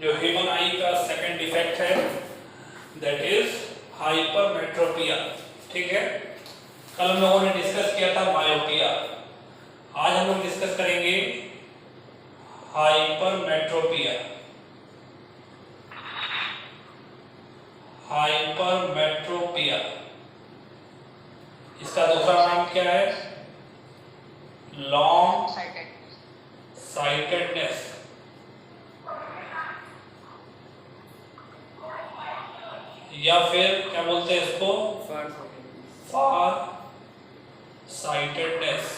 जो ह्यूमन आई का second defect है दैट इज हाइपरमेट्रोपिया। ठीक है, कल हम लोगों ने डिस्कस किया था मायोपिया, आज हम लोग डिस्कस करेंगे हाइपरमेट्रोपिया। हाइपरमेट्रोपिया इसका दूसरा नाम क्या है? Long sightedness. या फिर क्या बोलते हैं इसको? फार साइटेडनेस,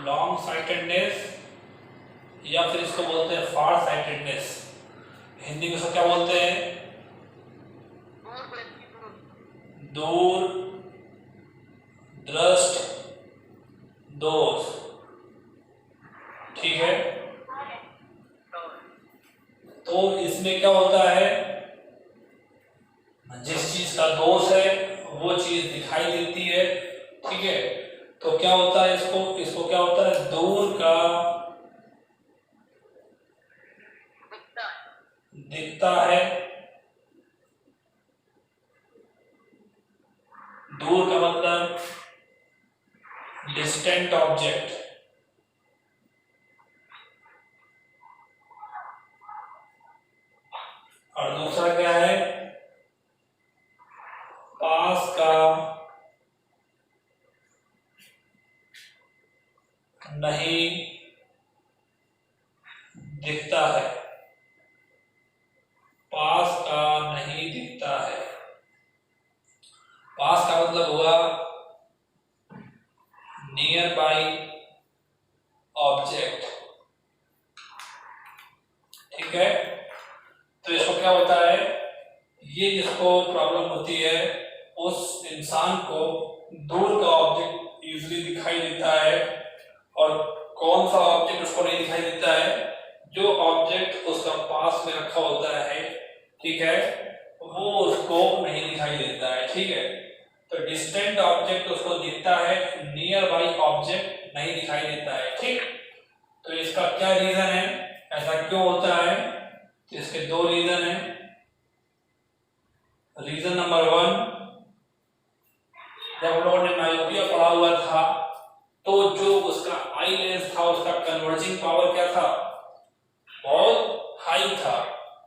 लॉन्ग साइटेडनेस, या फिर इसको बोलते हैं फार साइटेडनेस। हिंदी में इसको क्या बोलते हैं? दूर दृष्ट दोष। ठीक है, तो इसमें क्या होता है, जिस चीज का दोष है वो चीज दिखाई देती है। ठीक है, तो क्या होता है, इसको क्या होता है? दूर का दिखता है। दूर का मतलब डिस्टेंट ऑब्जेक्ट। और दूसरा क्या है? पास का नहीं दिखता है। पास का नहीं दिखता है। पास का मतलब हुआ नियर बाई ऑब्जेक्ट। ठीक है, तो इसको क्या होता है, ये जिसको प्रॉब्लम होती है उस इंसान को दूर का ऑब्जेक्ट इजीली दिखाई देता है। और कौन सा ऑब्जेक्ट उसको नहीं दिखाई देता है? जो ऑब्जेक्ट उसका पास में रखा होता है, ठीक है, वो उसको नहीं दिखाई देता है। ठीक है, तो डिस्टेंट ऑब्जेक्ट उसको दिखता है, नियर बाई ऑब्जेक्ट नहीं दिखाई देता है। ठीक, तो इसका क्या रीजन है, ऐसा क्यों होता है? तो इसके दो रीजन है। रीजन नंबर 1, जब हम लोगों ने मायोपिया पढ़ा हुआ था तो जो उसका आई लेंस था उसका कन्वर्जिंग पावर क्या था? बहुत हाई था,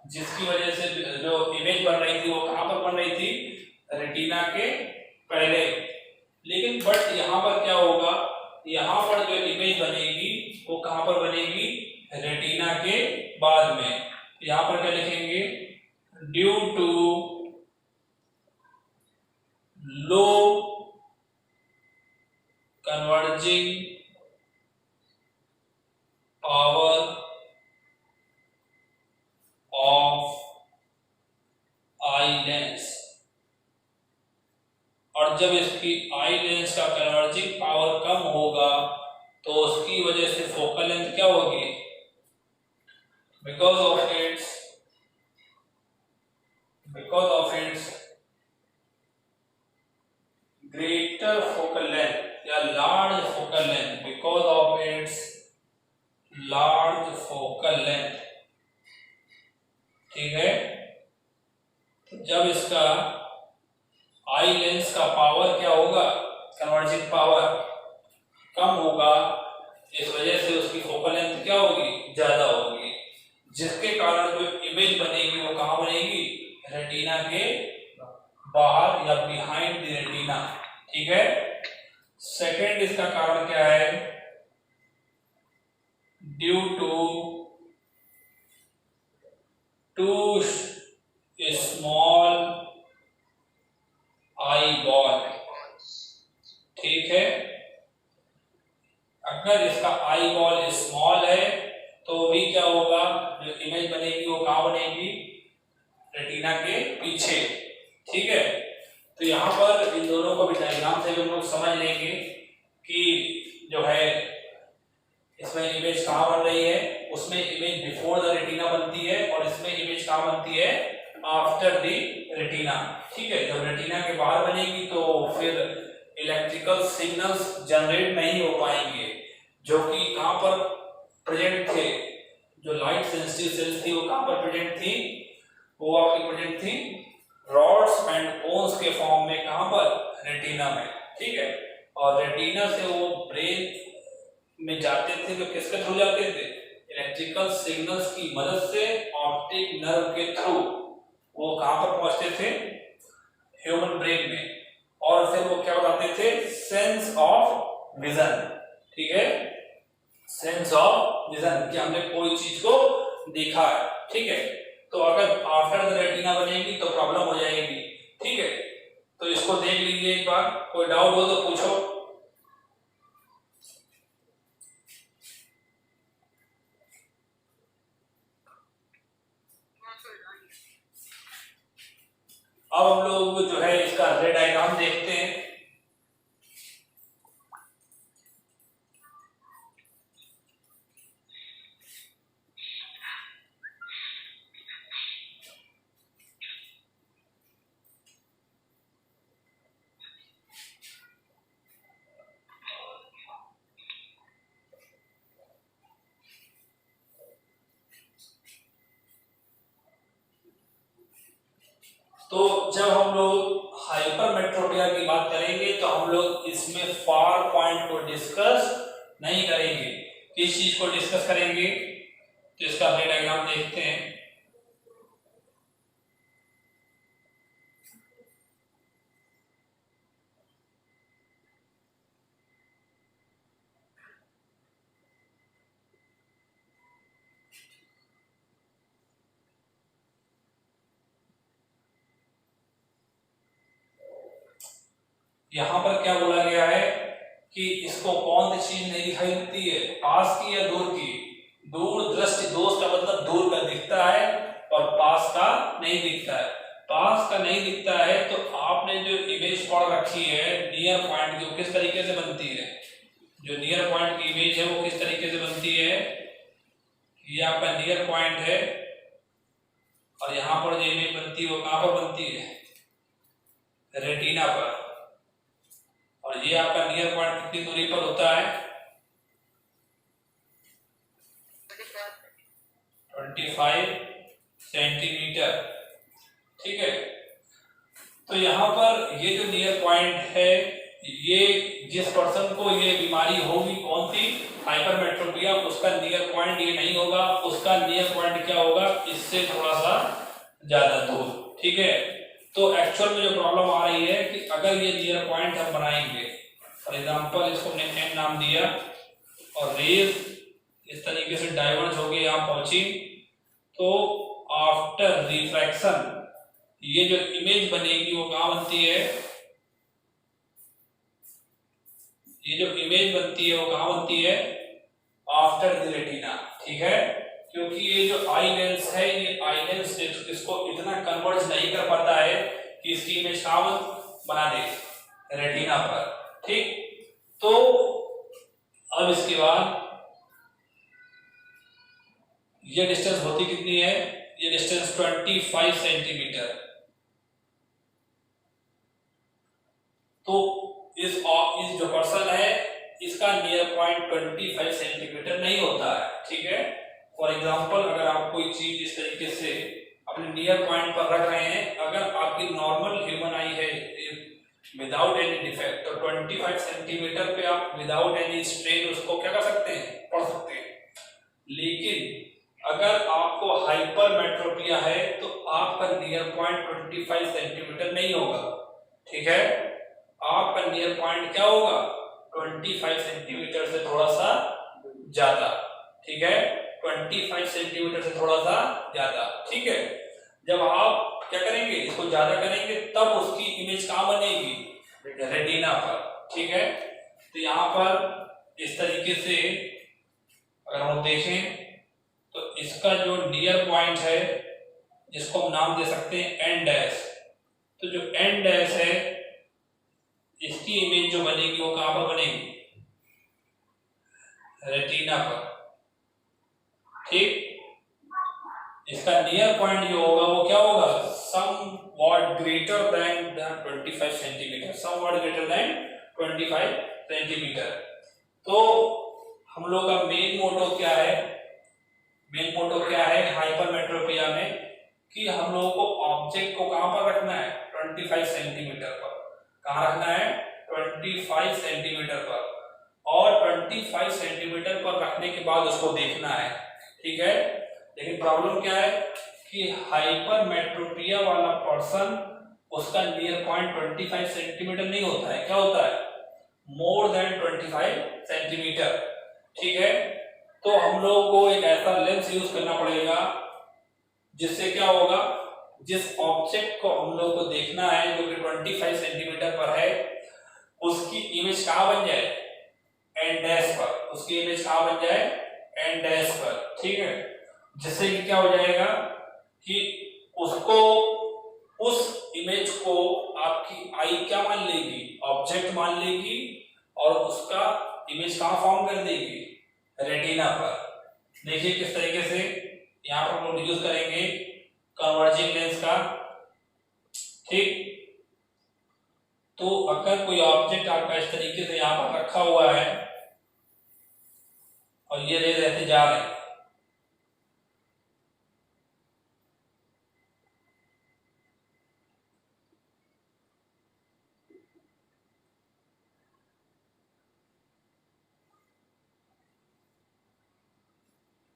जिसकी वजह से जो इमेज बन रही थी वो कहां पर बन रही थी? रेटिना के पहले। लेकिन बट यहाँ पर क्या होगा, यहाँ पर जो इमेज बनेगी वो कहां पर बनेगी? रेटिना के बाद में। यहाँ पर क्या लिखेंगे? Due to low converging power of eye lens. और जब इसकी आई लेंस का कन्वर्जिंग पावर कम होगा तो उसकी वजह से फोकल लेंथ क्या होगी? Because of its greater focal length या large focal length, because of its large focal length. ठीक है, तो जब इसका आई लेंस का पावर क्या होगा, कन्वर्जिंग पावर कम होगा, इस वजह से उसकी फोकल लेंथ क्या होगी? ज्यादा होगी, जिसके कारण जो इमेज बनेगी वो कहां बनेगी? रेटिना के बाहर या बिहाइंड द रेटिना। ठीक है, सेकेंड इसका कारण क्या है? Due to small eyeball. ठीक है, अगर इसका आई बॉल स्मॉल है तो भी क्या होगा, जो इमेज बनेगी वो कहां बनेगी? रेटिना के पीछे। ठीक है, तो यहाँ पर इन दोनों को भी डायग्राम से भी हम लोग समझ लेंगे कि जो है इसमें इमेज कहाँ बन रही है। उसमें इमेज बिफोर द रेटिना बनती है और इसमें इमेज कहाँ बनती है? After the retina. ठीक है, जब रेटिना के बाहर बनेगी तो फिर इलेक्ट्रिकल सिग्नल्स जनरेट नहीं हो पाएंगे जो कि कहां पर प्रेजेंट थे, जो लाइट सेंसिटिव सेल्स थी वो कहां पर प्रेजेंट थी, वो आपकी प्रेजेंट थी रॉड्स एंड कोन्स के फॉर्म में, कहां पर, रेटिना में, ठीक है। और रेटिना से वो ब्रेन में जाते थे तो किसके थ्रू जाते थे, इलेक्ट्रिकल सिग्नल्स की मदद से ऑप्टिक नर्व के थ्रू वो कहां पर पहुंचते थे, ह्यूमन ब्रेन में, और फिर वो क्या बताते थे, सेंस ऑफ विजन, ठीक है, सेंस ऑफ विजन कि हमने कोई चीज को देखा है, ठीक है। तो अगर आफ्टर द रेटिना बनेगी तो प्रॉब्लम हो जाएगी, ठीक है। तो इसको देख लीजिए एक बार, कोई डाउट हो तो पूछो। अब हम लोग जो है इसका रे डायग्राम देखते हैं। तो जब हम लोग हाइपरमेट्रोपिया की बात करेंगे तो हम लोग इसमें फार पॉइंट को डिस्कस नहीं करेंगे। किस चीज को डिस्कस करेंगे, तो इसका रे डायग्राम देखते हैं। यहां पर क्या बोला गया है कि इसको कौन सी चीज नहीं दिखाई देती है, पास की या दूर की। दूर दृष्टि दोष का मतलब दूर का दिखता है और पास का नहीं दिखता है। पास का नहीं दिखता है तो आपने जो इमेज पढ़ रखी है नियर पॉइंट, जो किस तरीके से बनती है, जो नियर पॉइंट की इमेज है वो किस तरीके से बनती है, ये आपका नियर पॉइंट है और यहां पर जो इमेज बनती है वो कहां पर बनती है, रेटिना पर। और ये आपका नियर पॉइंट कितनी दूरी पर होता है, 25 सेंटीमीटर, ठीक है। तो यहाँ पर ये जो नियर पॉइंट है, ये जिस पर्सन को ये बीमारी होगी कौन सी, हाइपरमेट्रोपिया, उसका नियर पॉइंट ये नहीं होगा, उसका नियर पॉइंट क्या होगा, इससे थोड़ा सा ज्यादा दूर, ठीक है। तो एक्चुअल में जो प्रॉब्लम आ रही है कि अगर ये नियर पॉइंट हम बनाएंगे, फॉर एग्जांपल इसको हमने एन नाम दिया और रेज इस तरीके से डाइवर्ज हो गई यहाँ पहुंची, तो आफ्टर रिफ्रैक्शन ये जो इमेज बनेगी वो कहाँ बनती है, ये जो इमेज बनती है वो कहाँ बनती है, आफ्टर द रेटिना, ठीक है। क्योंकि ये जो आई लेंस है, ये आई लेंस इसको इतना कन्वर्ज नहीं कर पाता है कि इसकी इमेज कहाँ बना दे, रेटिना पर, ठीक। तो अब इसके बाद ये डिस्टेंस होती कितनी है, ये डिस्टेंस 25 सेंटीमीटर। तो इस जो पर्सन है इसका नियर पॉइंट 25 सेंटीमीटर नहीं होता है, ठीक है। फॉर एग्जांपल अगर आप कोई चीज इस तरीके से अपने नियर पॉइंट पर रख रहे हैं, अगर आपकी नॉर्मल ह्यूमन आई है विदाउट एनी डिफेक्ट, तो 25 सेंटीमीटर पे आप विदाउट एनी स्ट्रेन उसको क्या कर सकते हैं, पढ़ सकते हैं। लेकिन अगर आपको हाइपरमेट्रोपिया है तो आपका नियर पॉइंट 25 सेंटीमीटर नहीं होगा, ठीक है। आपका नियर पॉइंट क्या होगा, 25 सेंटीमीटर से थोड़ा सा ज्यादा, ठीक है, 25 सेंटीमीटर से थोड़ा सा ज्यादा, ठीक है। जब आप क्या करेंगे, इसको ज्यादा करेंगे तब उसकी इमेज कहां बनेगी, रेटिना पर, ठीक है। तो यहाँ पर इस तरीके से अगर हम देखें तो इसका जो नियर पॉइंट है जिसको हम नाम दे सकते हैं एन डैश, तो जो एन डैश है इसकी इमेज जो बनेगी वो कहां पर बनेगी, रेटिना पर, ठीक। इसका नियर पॉइंट जो होगा वो क्या होगा, somewhat greater than 25 centimetre, somewhat greater than 25 centimetre. तो हम लोग का मेन मोटो क्या है मेन मोटो क्या है हाइपरमेट्रोपिया में कि हम लोगों को ऑब्जेक्ट को कहां पर रखना है 25 सेंटीमीटर पर। कहां रखना है 25 सेंटीमीटर पर, और 25 सेंटीमीटर पर रखने के बाद उसको देखना है, ठीक है। लेकिन प्रॉब्लम क्या है कि हाइपरमेट्रोपिया वाला पर्सन उसका नियर पॉइंट 25 सेंटीमीटर नहीं होता है, क्या होता है मोर देन 25 सेंटीमीटर, ठीक है। तो हम लोगों को एक ऐसा लेंस यूज करना पड़ेगा जिससे क्या होगा, जिस ऑब्जेक्ट को हम लोग को देखना है जो कि 25 सेंटीमीटर पर है उसकी इमेज कहां बन जाए एन डैश पर, उसकी इमेज कहां बन जाए एन डैश पर, ठीक है। जिससे कि क्या हो जाएगा कि उसको उस इमेज को आपकी आई क्या मान लेगी ऑब्जेक्ट मान लेगी और उसका इमेज कहां फॉर्म कर देगी रेटिना पर। देखिए किस तरीके से यहां पर हम लोग यूज करेंगे कन्वर्जिंग लेंस का, ठीक। तो अगर कोई ऑब्जेक्ट आपका इस तरीके से यहां पर रखा हुआ है और ये रेज ऐसे जा रहे हैं,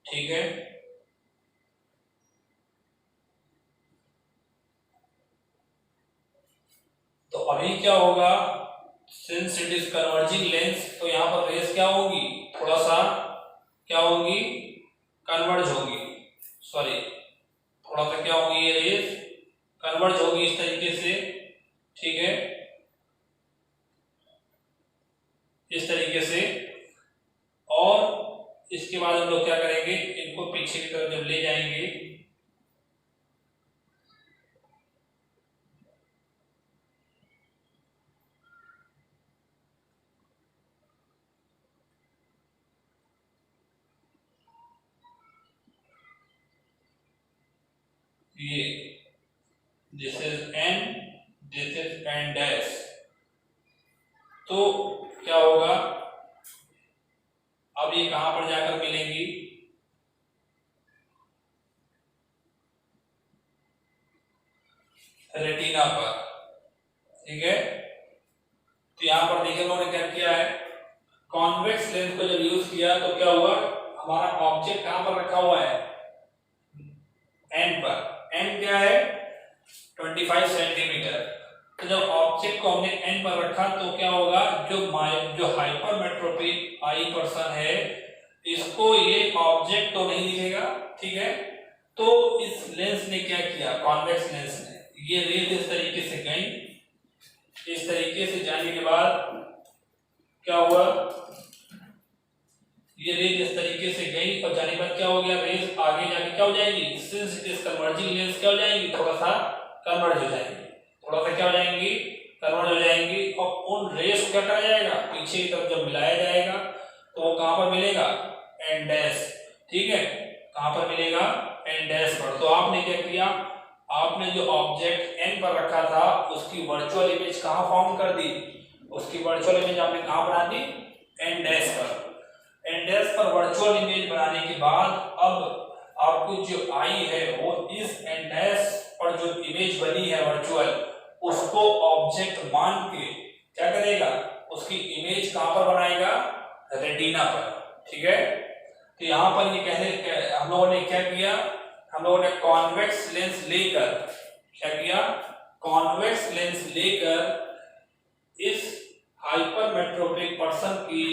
ठीक है। तो अभी क्या होगा since it is converging lens तो यहाँ पर रेस क्या होगी थोड़ा सा क्या होगी कन्वर्ज होगी, सॉरी थोड़ा सा क्या होगी ये रेस कन्वर्ज होगी इस तरीके से, ठीक है, इस तरीके से। और इसके बाद हम लोग क्या करेंगे इनको पीछे की तरफ जब ले जाएंगे ये this is an this is an dash, तो क्या होगा अब ये कहां पर जाकर मिलेंगी रेटिना पर, ठीक है। तो यहां पर देखिए उन्होंने क्या किया है कॉन्वेक्स लेंस को जब यूज किया तो क्या हुआ हमारा ऑब्जेक्ट कहां पर रखा हुआ है एन पर, एन क्या है 25 सेंटीमीटर। तो जब ऑब्जेक्ट को हमने एन पर रखा तो क्या होगा जो हाइपरमेट्रोपिक आई पर्सन है इसको ये ऑब्जेक्ट तो नहीं दिखेगा, ठीक है। तो इस लेंस ने क्या किया कॉन्वेक्स लेंस ने ये रेज इस तरीके से गई, इस तरीके से जाने के बाद क्या हुआ ये रेज इस तरीके से गई और जाने के बाद क्या हो गया रेज आगे जाके क्या हो जाएगी since it is converging lens क्या हो जाएगी थोड़ा सा कन्वर्ज हो जाएंगी, थोड़ा सा क्या हो जाएंगी कन्वर्ज हो जाएंगी और उन रेज को क्या करा जाएगा पीछे की तरफ जब मिलाया जाएगा तो वो कहां पर मिलेगा एन डैश, ठीक है, कहां पर मिलेगा एन डैश पर। तो आपने क्या किया आपने जो ऑब्जेक्ट एन पर रखा था उसकी वर्चुअल इमेज कहां फॉर्म कर दी, उसकी वर्चुअल इमेज आपने कहां बना दी एन डैश पर। एन डैश पर वर्चुअल इमेज बनाने के बाद अब आपकी जो आई है वो इस एन डैश पर जो इमेज बनी है वर्चुअल उसको ऑब्जेक्ट मान के क्या करेगा उसकी इमेज कहां पर बनाएगा रेटिना पर, ठीक है। तो यहां पर ये कहने हम लोगों ने क्या किया हम लोगों ने कॉन्वेक्स लेंस लेकर क्या किया कॉन्वेक्स लेंस लेकर इस हाइपरमेट्रोपिक पर्सन की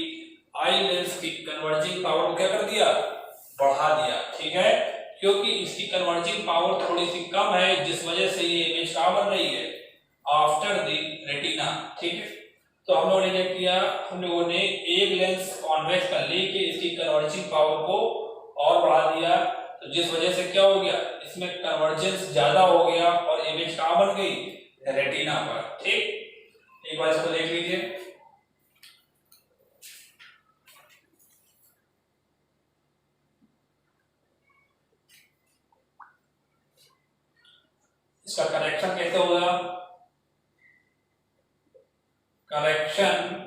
आई लेंस की कन्वर्जिंग पावर को क्या कर दिया बढ़ा दिया, ठीक है, क्योंकि इसकी कन्वर्जिंग पावर थोड़ी सी कम है जिस वजह से ये इमेज कहां बन रही है आफ्टर द रेटिना, ठीक है। तो हम लोगों ने क्या किया हम लोगों ने एक लेंस कॉन्वेक्स का लेके इसकी कन्वर्जिंग पावर को और बढ़ा दिया तो जिस वजह से क्या हो गया इसमें कन्वर्जेंस ज्यादा हो गया और इमेज कहां बन गई रेटिना पर, ठीक। एक बार इसको देख लीजिए इसका करेक्शन कैसे होगा correction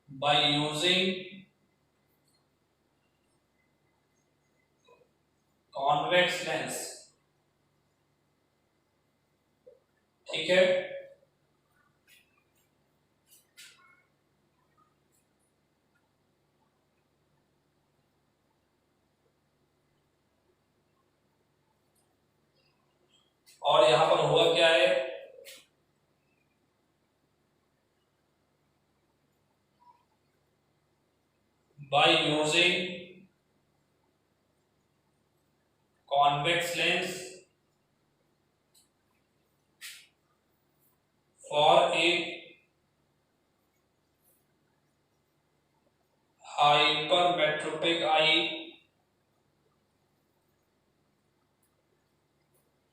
by using convex lens, ठीक है। और यहां पर हुआ क्या है, by using convex lens for a hypermetropic eye,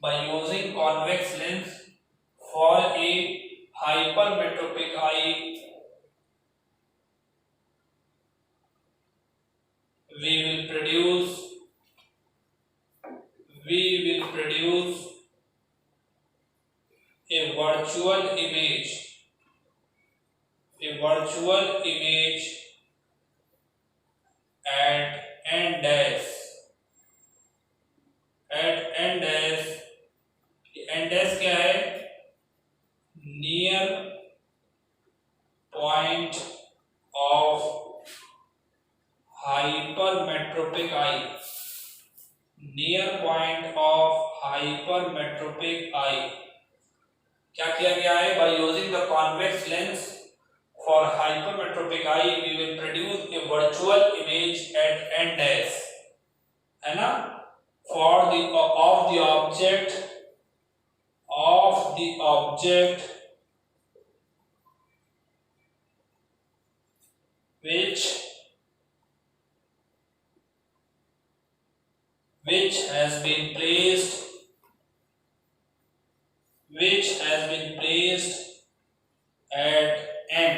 by using convex lens for a hypermetropic eye, we will produce a virtual image at end dash क्या है, near point of hypermetropic eye, near point of hypermetropic eye। क्या किया गया है, by using the convex lens for hypermetropic eye we will produce a virtual image at end dash, है ना, for the object which has been placed at n,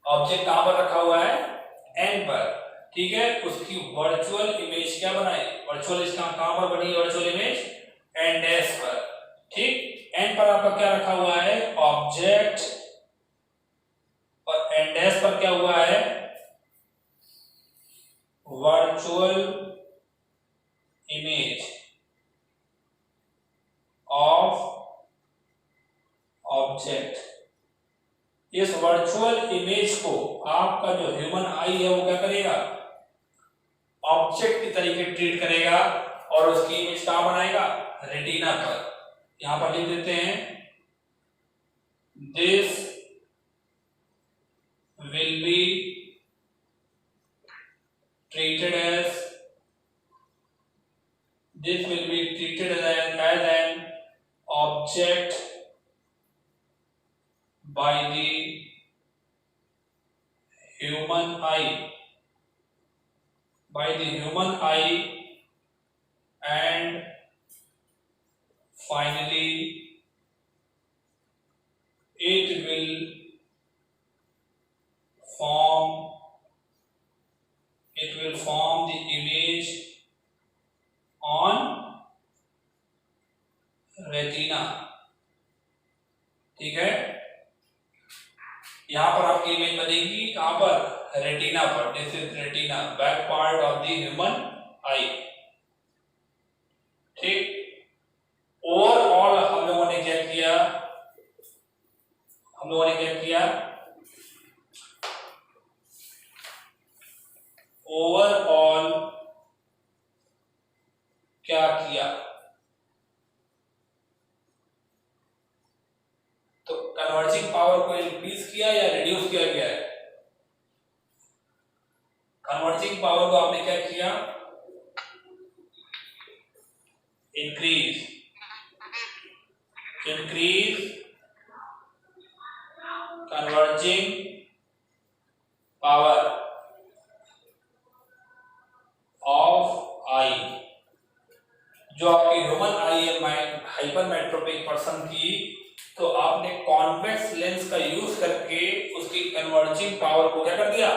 object कहां पर रखा हुआ है, n पर, ठीक है। उसकी वर्चुअल इमेज क्या बनाई, वर्चुअल इसका कहां पर बनी वर्चुअल इमेज, n डैश पर, ठीक। n पर आपका क्या रखा हुआ है, ऑब्जेक्ट, और n डैश पर क्या हुआ है, वर्चुअल इमेज ऑफ ऑब्जेक्ट। इस वर्चुअल इमेज को आपका जो ह्यूमन आई है वो क्या करेगा, ऑब्जेक्ट की तरीके ट्रीट करेगा और उसकी इमेज कहां बनाएगा, रेटिना पर। यहां पर लिख देते हैं, this will be treated as an object by the human eye, and finally it will form the image on retina, ठीक है। यहां पर आपकी इमेज बनेगी कहां पर, रेटिना पर। This is retina, back part of the human आई, ठीक। ओवरऑल हम लोगों ने क्या किया, ओवरऑल क्या किया, तो कन्वर्जिंग पावर को इंक्रीज किया या रिड्यूस किया गया है, कन्वर्जिंग पावर को आपने क्या किया, इंक्रीज कन्वर्जिंग पावर ऑफ आई। जो आपकी ह्यूमन आई है हाइपरमेट्रोपिक पर्सन की, तो आपने कॉन्वेक्स लेंस का यूज करके उसकी कन्वर्जिंग पावर को क्या कर दिया,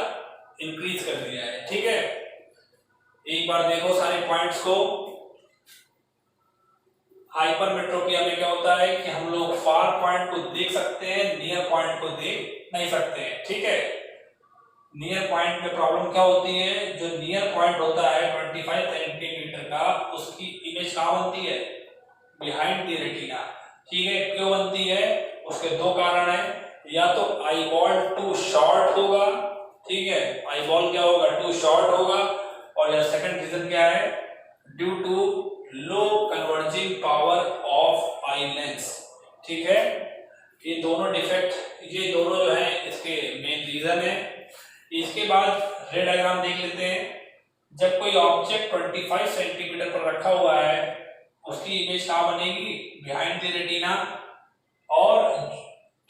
इंक्रीज कर दिया है, ठीक है। एक बार देखो सारे पॉइंट्स को। हाइपरमेट्रोपिया में क्या होता है कि हम लोग फार पॉइंट को देख सकते हैं, नियर पॉइंट को देख नहीं सकते हैं, ठीक है। नियर पॉइंट में प्रॉब्लम क्या होती है, जो नियर पॉइंट होता है 25 सेंटीमीटर का, उस कहाँ बनती है, बिहाइंड द रेटिना। ठीक है, क्यों बनती है, उसके दो कारण है, या तो आईबॉल टू शॉर्ट होगा, ठीक है, आईबॉल क्या होगा, टू शॉर्ट होगा, और या सेकंड रीजन क्या है, due to low converging power of eye lens. ठीक है, ये दोनों डिफेक्ट, ये दोनों जो है इसके मेन रीजन है। इसके बाद रे डायग्राम देख लेते हैं। जब कोई ऑब्जेक्ट 25 सेंटीमीटर पर रखा हुआ है, उसकी इमेज कहाँ बनेगी, बिहाइंड द रेटिना। और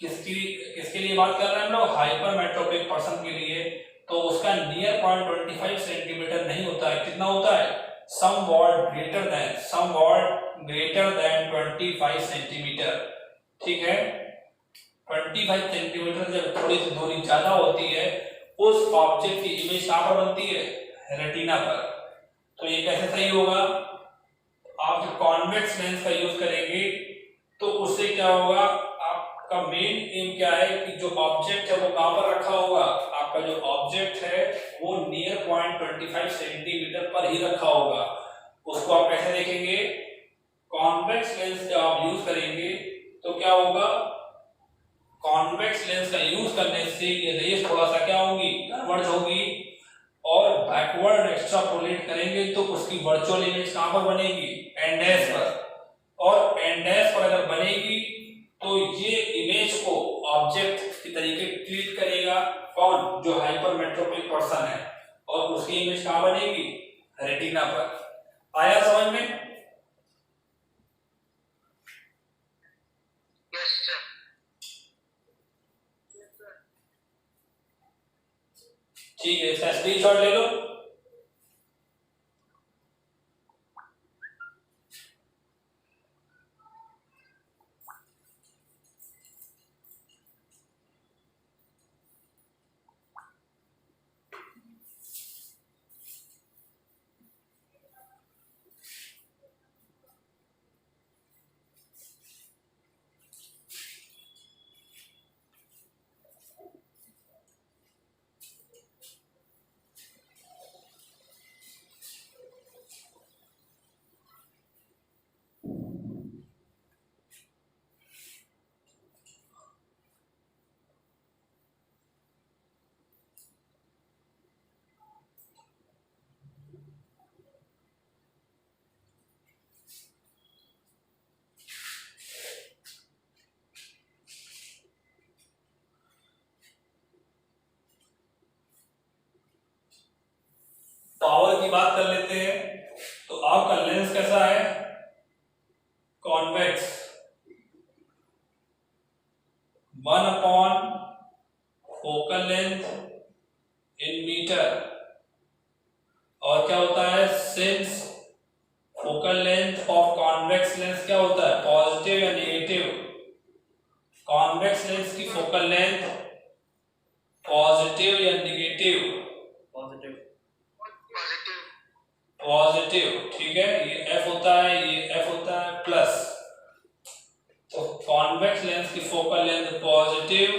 किसके लिए बात कर रहे हैं हम लोग, हाइपरमेट्रोपिक पर्सन के लिए, तो उसका नियर पॉइंट 25 सेंटीमीटर नहीं होता है, कितना होता है, समवॉट ग्रेटर देन 25 सेंटीमीटर। ठीक है, 25 सेंटीमीटर जब थोड़ी सी दूरी ज्यादा होती है, उस ऑब्जेक्ट की इमेज कहां पर बनती है, रेटिना पर। तो ये कैसे सही होगा, आप जो कॉन्वेक्स लेंस का यूज करेंगे तो उससे क्या होगा, आपका मेन एम क्या है कि जो ऑब्जेक्ट है वो कहां पर रखा होगा, आपका जो ऑब्जेक्ट है वो नियर पॉइंट 25 सेंटीमीटर पर ही रखा होगा। उसको आप कैसे देखेंगे, कॉन्वेक्स लेंस जब आप यूज करेंगे तो क्या होगा, कॉन्वेक्स लेंस का यूज करने से ये रेस थोड़ा सा क्या होगी, कन्वर्ज होगी, और बैकवर्ड एक्स्ट्रापोलेट करेंगे तो उसकी वर्चुअल इमेज कहां पर बनेगी, एंड डैश पर। और एंड डैश पर अगर बनेगी तो ये इमेज को ऑब्जेक्ट की तरीके ट्रीट करेगा कौन, जो हाइपरमेट्रोपिक पर्सन है, और उसकी इमेज कहां बनेगी, रेटिना पर। आया समझ में? ठीक है, इसका स्क्रीनशॉट ले लो। पावर की बात कर लेते हैं। तो आपका लेंस कैसा है, convex, 1 upon focal length in metre. और क्या होता है, since focal length of convex lens क्या होता है, पॉजिटिव या नेगेटिव, कॉन्वेक्स लेंस की फोकल लेंथ पॉजिटिव या नेगेटिव, पॉजिटिव। ठीक है, ये एफ होता है, ये एफ होता है प्लस। तो कॉन्वेक्स लेंस की फोकल लेंथ पॉजिटिव,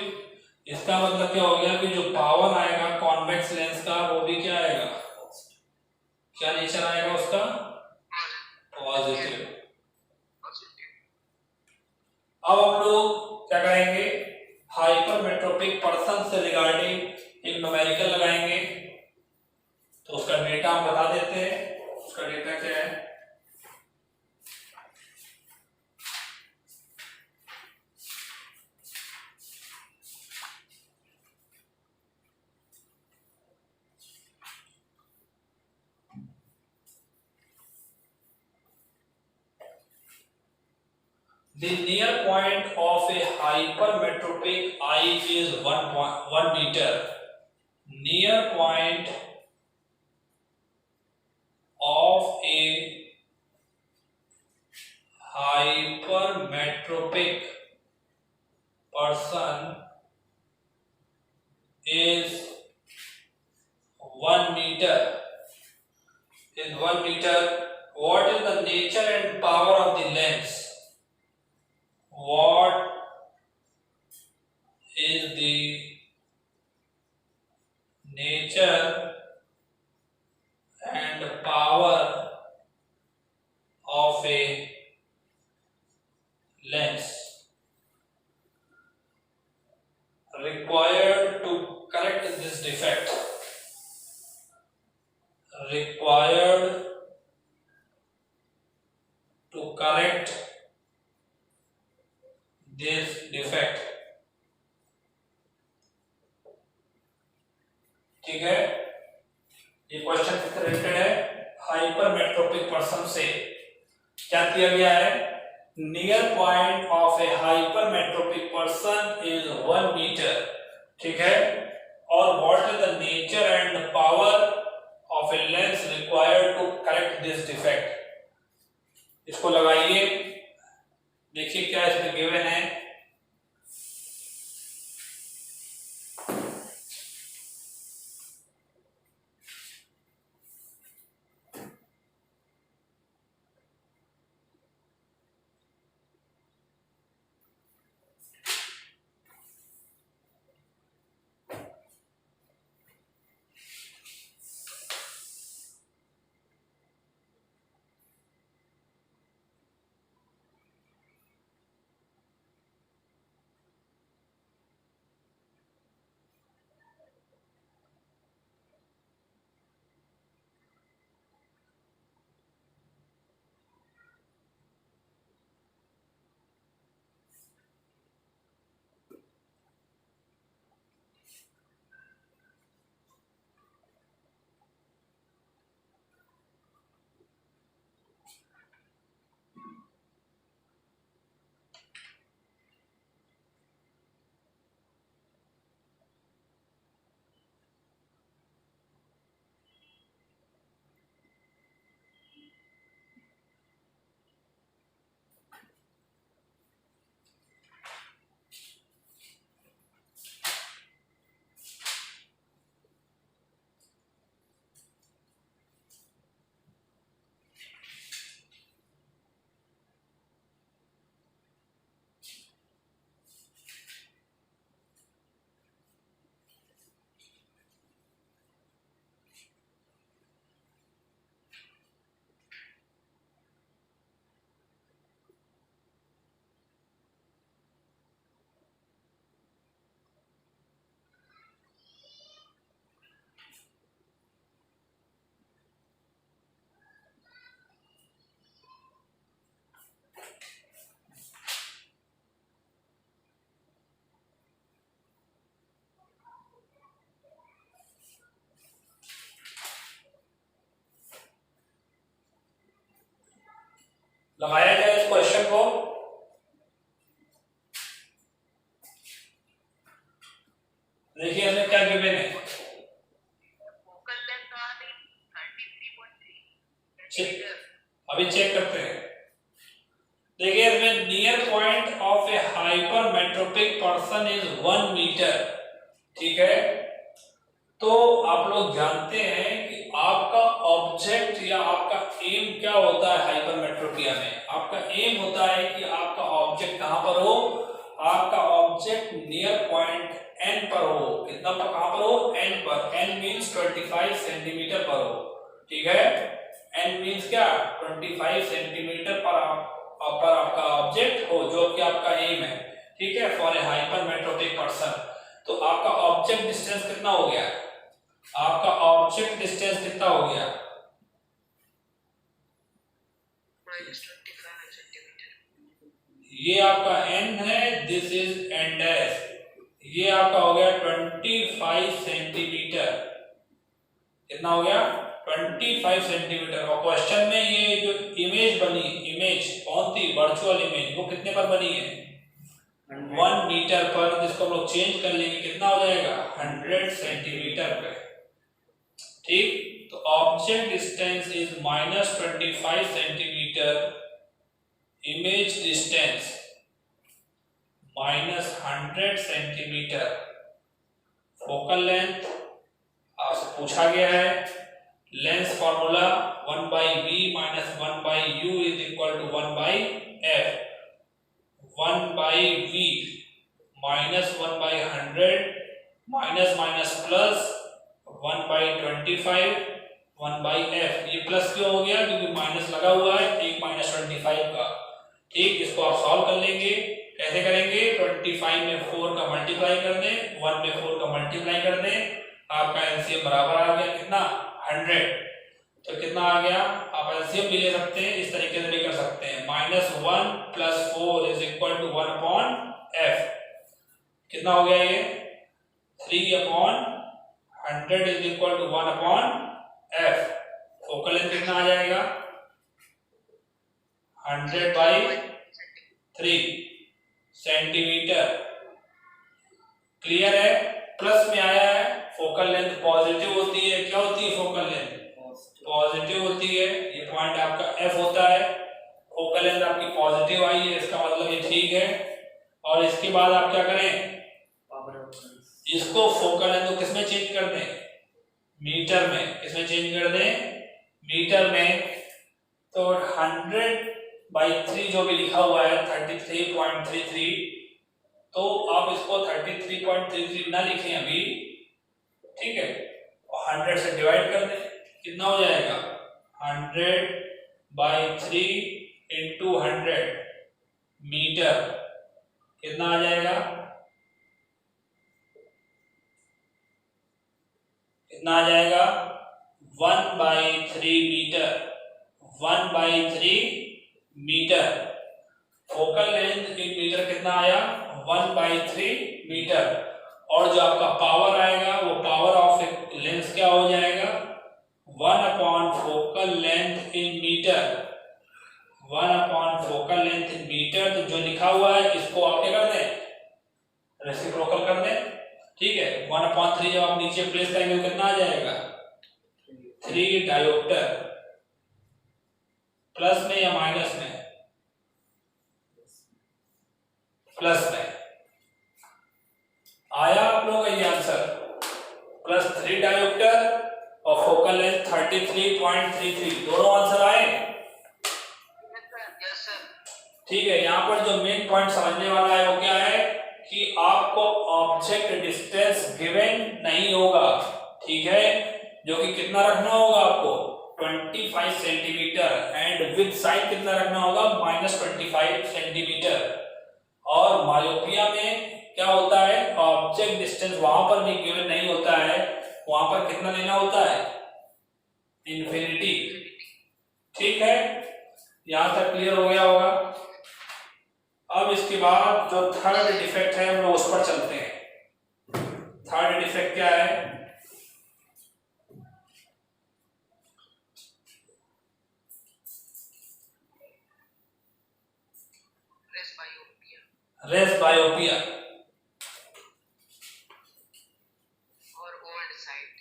इसका मतलब क्या हो गया कि जो पावर आएगा कॉन्वेक्स लेंस का वो भी क्या आएगा, क्या नेचर आएगा उसका, पॉजिटिव। अब हम लोग क्या करेंगे, हाइपरमेट्रोपिक पर्सन से रिगार्डिंग एक न्यूमेरिकल लगाएंगे। तो उसका डेटा हम बता देते हैं, उसका डेटा क्या है, the near point of a hypermetropic eye is 1 meter. Near point of a hypermetropic person is 1 meter. Is 1 meter. What is the nature and power of the lens? What is the nature and power of of a lens required to correct this defect, required to correct this defect, ठीक है। ये question किससे related है? Hypermetropic person से। क्या दिया गया है? Near point of a hypermetropic person is 1 metre, ठीक है। और what is the nature and power of a lens required to correct this defect. इसको लगाइए, देखिए क्या इसमें गिवन है। लगाया जाए इस क्वेश्चन को। देखिए हमें क्या गिवन है, अभी चेक करते हैं। देखिए इसमें near point of a hypermetropic person is 1 metre, ठीक है। तो आप लोग जानते हैं कि आपका ऑब्जेक्ट या आपका एम क्या होता है हाइपरमेट्रोपिया में। आपका एम होता है कि आपका ऑब्जेक्ट कहां पर हो, आपका ऑब्जेक्ट नियर पॉइंट एन पर हो। कितना पर, कहां पर हो? एन पर। एन मींस 25 सेंटीमीटर पर हो, ठीक है। एन मींस क्या? 25 सेंटीमीटर पर आपका ऑब्जेक्ट हो, जो कि आपका एम है, ठीक है, फॉर ए हाइपरमेट्रोपिक पर्सन। तो आपका ऑब्जेक्ट डिस्टेंस कितना हो गया? आपका ऑब्जेक्ट डिस्टेंस कितना हो गया? ये आपका n है, दिस इज n डैश। ये आपका हो गया 25 सेंटीमीटर। कितना हो गया? 25 सेंटीमीटर। और क्वेश्चन में ये जो इमेज बनी, इमेज कौन थी? वर्चुअल इमेज, वो कितने पर बनी है? 1 मीटर पर, जिसको हम लोग चेंज कर लेंगे, कितना हो जाएगा? 100 सेंटीमीटर पे, ठीक। तो object distance is -25 centimetre, image distance -100 centimetre, focal length आपसे पूछा गया है। Lens formula 1/v - 1/u is equal to 1/f। 1/v -1/100 minus plus 1/25 1/f। ये प्लस क्यों हो गया? क्योंकि माइनस लगा हुआ है, 1 - 25 25 का। ठीक, इसको आप सॉल्व कर लेंगे। कैसे करेंगे? 25 में 4 का मल्टीप्लाई कर दें, 1 में 4 का मल्टीप्लाई कर दें, आपका एलसीएम बराबर आ गया कितना? 100। तो कितना आ गया? आप एलसीएम भी ले सकते हैं, इस तरीके से भी कर सकते हैं। -1 + 4 = 1/f। कितना हो गया ये? 3/100 = 1/f। फोकल लेंथ कितना आ जाएगा? 100/3 सेंटीमीटर। क्लियर है? प्लस में आया है। फोकल लेंथ पॉजिटिव होती है। क्या होती है फोकल लेंथ? पॉजिटिव होती है। ये पॉइंट आपका एफ होता है। फोकल लेंथ आपकी पॉजिटिव आई है, इसका मतलब ये ठीक है। और इसके बाद आप क्या करें? इसको फोकल लेंथ को किसमें चेंज कर दें? मीटर में। किसमें चेंज कर दें? मीटर में। तो 100/3 जो भी लिखा हुआ है 33.33, तो आप इसको 33.33 ना लिखें अभी, ठीक है, 100 से डिवाइड कर दें। कितना हो जाएगा? 100/3 × 100 मीटर। कितना आ जाएगा? कितना आ जाएगा? 1/3 metre. 1/3 metre. Focal length in metre कितना आया? 1/3 मीटर। और जो आपका पावर आएगा वो पावर ऑफ लेंस क्या हो जाएगा? One by focal length in meter. 1/फोकल लेंथ इन मीटर। तो जो लिखा हुआ है इसको आप क्या कर दें? रेसिप्रोकल कर दें। ठीक है, 1/3 जब आप नीचे प्लेस करेंगे तो कितना आ जाएगा? 3 डायोप्टर। प्लस में या माइनस में? प्लस में। आया आप लोगों का ये आंसर? +3 डायोप्टर और फोकल लेंथ 33.33। दोनों आंसर आए? ठीक है, यहाँ पर जो मेन पॉइंट समझने वाला है वो क्या है कि आपको ऑब्जेक्ट डिस्टेंस गिवन नहीं होगा, ठीक है, जो कि कितना रखना होगा आपको? 25 सेंटीमीटर। एंड विद साइड कितना रखना होगा? -25 सेंटीमीटर। और मायोपिया में क्या होता है? ऑब्जेक्ट डिस्टेंस वहां पर भी गिवन नहीं होता है, वहां पर कितना लेना होता है? इन्फिनिटी। ठीक है, यहां तक क्लियर हो गया होगा। अब इसके बाद जो थर्ड डिफेक्ट है हम लोग उस पर चलते हैं। थर्ड डिफेक्ट क्या है? रेस बायोपिया और ओल्ड साइट।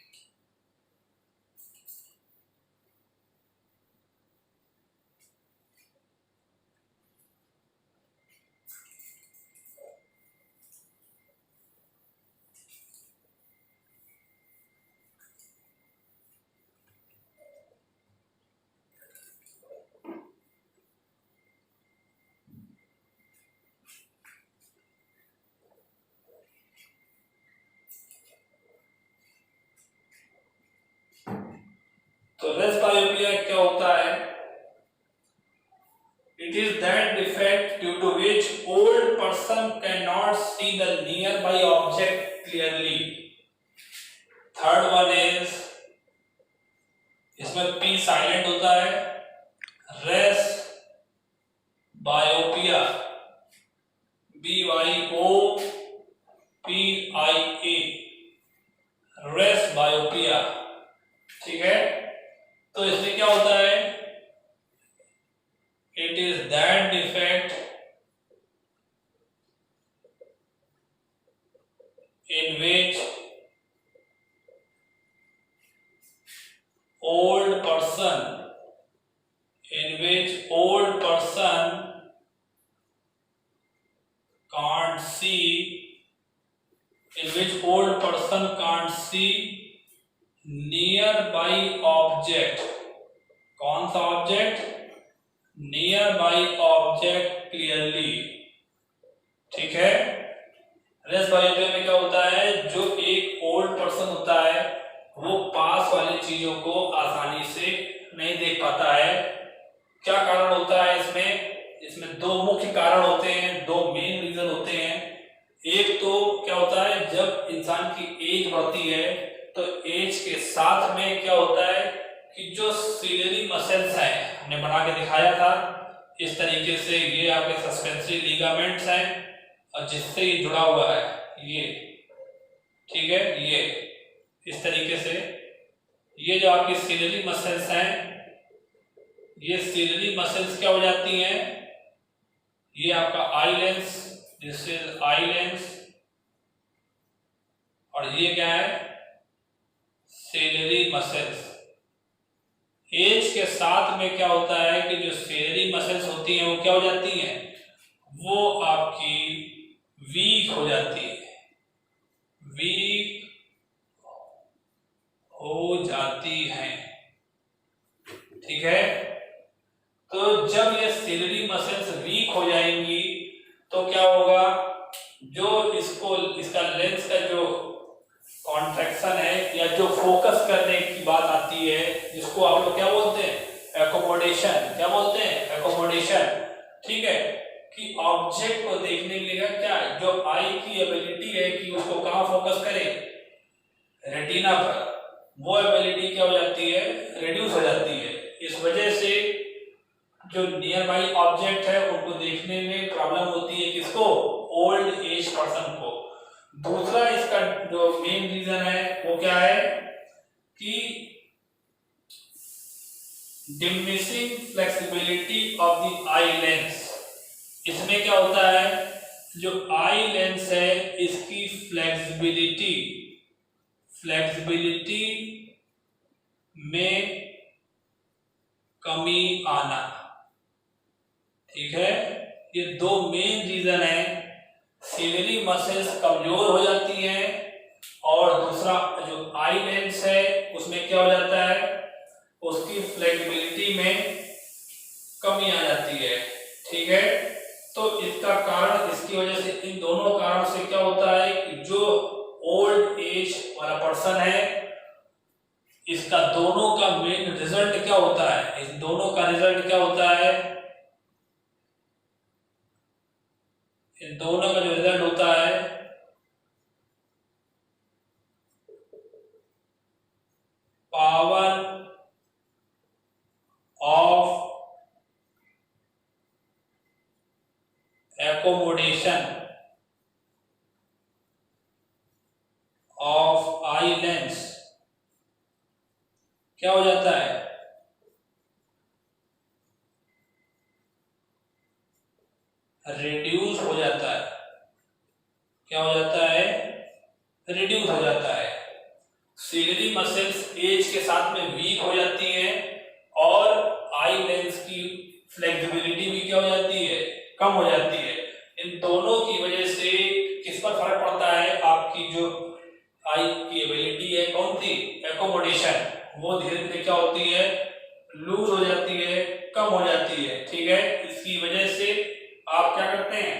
तो रेस बायोपिया क्या होता है? It is that defect due to which old person cannot see the nearby object clearly. Third one is, इसमें P साइलेंट होता है। Presbyopia, BYOPIA, presbyopia. ठीक है, तो इसमें क्या होता है? It is that defect in which old person can't see nearby object। कौन सा ऑब्जेक्ट? Nearby object clearly. ठीक है, रेस बायोपिया में क्या होता है? जो एक ओल्ड पर्सन होता है वो पास वाली चीजों को आसानी से नहीं देख पाता है। क्या कारण होता है इसमें? इसमें दो मुख्य कारण होते हैं, दो मेन रीजन होते हैं। एक तो क्या होता है, जब इंसान की एज बढ़ती है तो एज के साथ में क्या होता है कि जो सीलियरी मसल्स हैं, हमने बना के दिखाया था इस तरीके से, ये आपके सस्पेंसरी लिगामेंट्स हैं और जिससे ये जुड़ा हुआ है ये, ठीक है, ये इस तरीके से ये जो आपकी सीलियरी मसल्स हैं, ये सीलियरी मसल्स क्या हो जाती हैं, ये आपका eye lens, this is I lens, और ये क्या है, सीलियरी मसल्स। एज के साथ में क्या होता है कि जो सीलियरी मसल्स होती हैं वो क्या हो जाती हैं, वो आपकी वीक हो जाती है, वीक हो जाती हैं, ठीक है। तो जब ये सीलियरी मसल्स वीक हो जाएंगी तो क्या होगा, जो इसका लेंस का जो कॉन्ट्रैक्शन है या जो फोकस करने की बात आती है, जिसको आप लोग क्या बोलते हैं, एकोमोडेशन, क्या बोलते हैं, एकोमोडेशन, ठीक है, कि ऑब्जेक्ट को देखने के लिए क्या है, जो आई की एबिलिटी है कि उसको कहां फोकस करें, रेटिना पर, वो एबिलिटी क्या हो जाती है, रिड्यूस हो जाती है। इस वजह से जो नियर बाई ऑब्जेक्ट है उनको देखने में प्रॉब्लम होती है, किसको, ओल्ड एज पर्सन को। दूसरा इसका जो मेन रीजन है वो क्या है कि diminishing flexibility of the eye lens. इसमें क्या होता है, जो आई लेंस है इसकी फ्लेक्सिबिलिटी में कमी आना, ठीक है। ये दो मेन रीजन है, सीलियरी मसल्स कमजोर हो जाती हैं और दूसरा जो आई लेंस है उसमें क्या हो जाता है, उसकी फ्लेक्सिबिलिटी में कमी आ जाती है, ठीक है। तो इसका कारण, इसकी वजह से, इन दोनों कारण से क्या होता है कि जो ओल्ड एज वाला पर्सन है, इसका दोनों का मेन रिजल्ट क्या होता है, इस दोनों का रिजल्ट क्या होता है, इन दोनों का जो रिजल्ट होता है power of accommodation of eye lens क्या हो जाता है, रिड्यूस हो जाता है, क्या हो जाता है, रिड्यूस हो जाता है। सीलियरी मसल्स एज के साथ में वीक हो जाती हैं और आई लेंस की फ्लेक्सिबिलिटी भी क्या हो जाती है, कम हो जाती है। इन दोनों की वजह से किस पर फर्क पड़ता है, आपकी जो आई की एबिलिटी है, कौन सी, एकोमोडेशन, वो धीरे धीरे क्या होती है, लूज हो जाती है, कम हो जाती है, ठीक है। इसकी वजह से आप क्या करते हैं,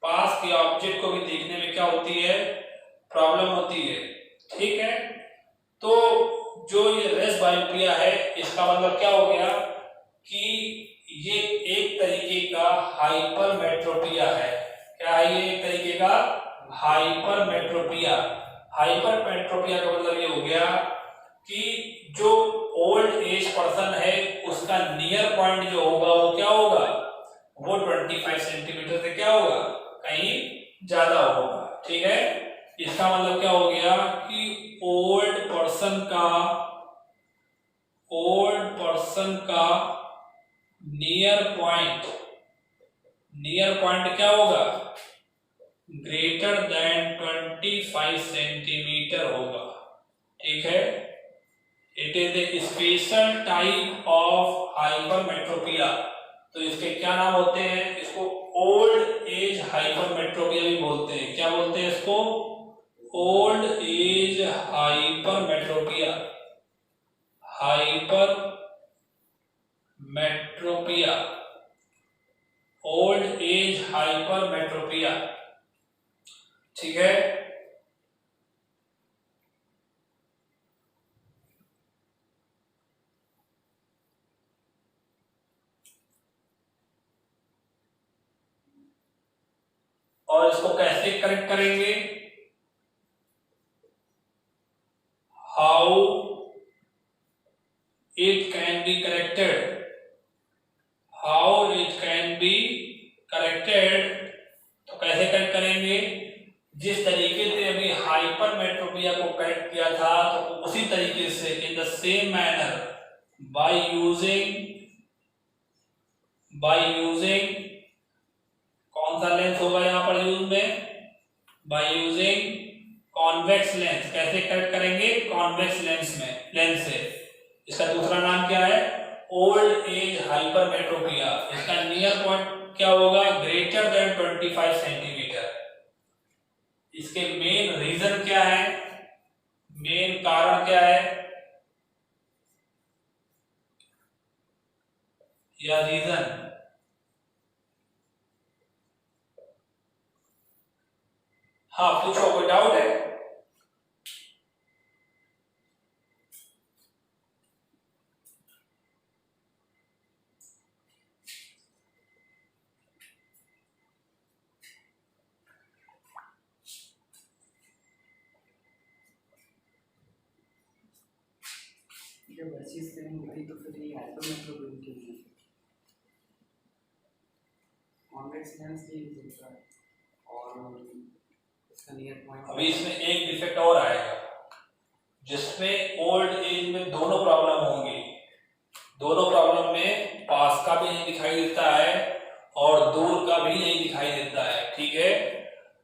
पास के ऑब्जेक्ट को भी देखने में क्या होती है, प्रॉब्लम होती है, ठीक है। तो जो ये रेस बायोपिया है, इसका मतलब क्या हो गया कि ये एक तरीके का हाइपरमेट्रोपिया है। क्या है ये, एक तरीके का हाइपरमेट्रोपिया। हाइपरमेट्रोपिया का मतलब ये हो गया कि जो ओल्ड एज पर्सन है उसका नियर पॉइंट जो होगा वो क्या होगा, वो 25 सेंटीमीटर से क्या होगा, कहीं ज्यादा होगा, ठीक है। इसका मतलब क्या हो गया कि ओल्ड पर्सन का नियर पॉइंट क्या होगा, ग्रेटर देन 25 सेंटीमीटर होगा, ठीक है। It is a special type of hypermetropia. तो इसके क्या नाम होते हैं, इसको ओल्ड एज हाइपरमेट्रोपिया भी बोलते हैं। क्या बोलते हैं इसको, old age hypermetropia, old age hypermetropia, ठीक है। और इसको कैसे करेक्ट करेंगे, how it can be corrected, how it can be corrected. तो कैसे करेक्ट करेंगे, जिस तरीके से अभी हाइपरमेट्रोपिया को करेक्ट किया था तो उसी तरीके से in the same manner by using कौन सा लेंस होगा यहां पर यूज में, बाय यूजिंग कॉन्वेक्स लेंस। कैसे करेक्ट करेंगे, कॉन्वेक्स लेंस से। इसका दूसरा नाम क्या है, ओल्ड एज हाइपरमेट्रोपिया। इसका नियर पॉइंट क्या होगा, ग्रेटर देन 25 सेंटीमीटर। इसके मेन रीजन क्या है, मेन कारण क्या है या रीजन, हाँ पूछो, कोई डाउट है? जब ऐसी स्कैन होती तो फिर ये हाइपरमेट्रोपिया के लिए कॉन्वेक्स लेंस ही यूज होता है और इसका नियर पॉइंट। अभी इसमें एक डिफेक्ट और आएगा जिसमें ओल्ड एज में दोनों प्रॉब्लम होंगी। दोनों प्रॉब्लम में पास का भी नहीं दिखाई देता है और दूर का भी नहीं दिखाई देता है, ठीक है।